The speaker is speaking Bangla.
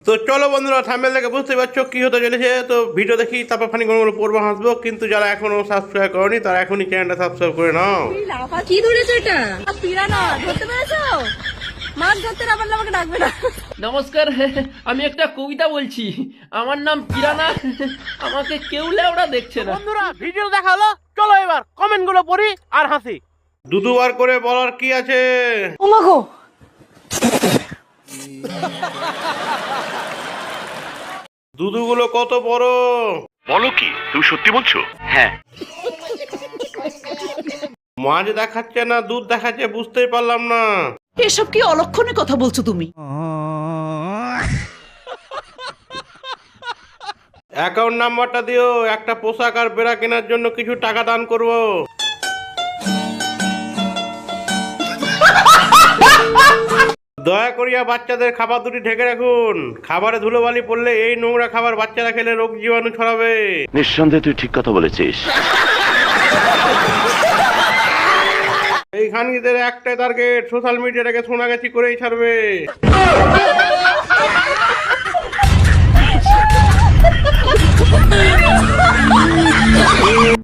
তো চলো বন্ধুরা, থাম্বনেল দেখে বুঝতে পারছো কি হতে চলেছে। তো ভিডিও দেখি তারপর ফানি কোনো পড়বো, হাসবো। কিন্তু যারা এখনো সাবস্ক্রাইব করনি তারা এখনই চ্যানেলটা সাবস্ক্রাইব করে নাও। কি ধরেছো এটা? পিরানা ধরতে পেরেছো? মাছ ধরতে না পারলে আমাকে ডাকবে না। নমস্কার, আমি একটা কবিতা বলছি। আমার নাম কিরানা, আমাকে কেউ লেওড়া দেখছে না। বন্ধুরা ভিডিও দেখা হলো, চলো এবার কমেন্ট গুলো পড়ি আর হাসি। দুবার করে বলার কি আছে? ওমাগো, দুধুগুলো কত বড়? বলো কি, তুমি সত্যি বলছো? হ্যাঁ। মাছ দেখাচ্ছে না দুধ দেখাচ্ছে, বুঝতেই পারলাম না। এসব কি অলক্ষণে কথা বলছো তুমি? অ্যাকাউন্ট নাম্বারটা দিও, একটা পোশাক আর বেড়া কেনার জন্য কিছু টাকা দান করব। দয়া করিয়া বাচ্চাদের খাবার দুটি ঢেকে রাখুন। খাবারে ধুলোবালি পড়লে এই নোংরা খাবার বাচ্চারা খেলে রোগ জীবাণু ছড়াবে। নিঃসন্দেহে তুই ঠিক কথা বলেছিস। এই খানকিদের একটাই টার্গেট, সোশ্যাল মিডিয়াটাকে সোনাগাছি করেই ছাড়বে।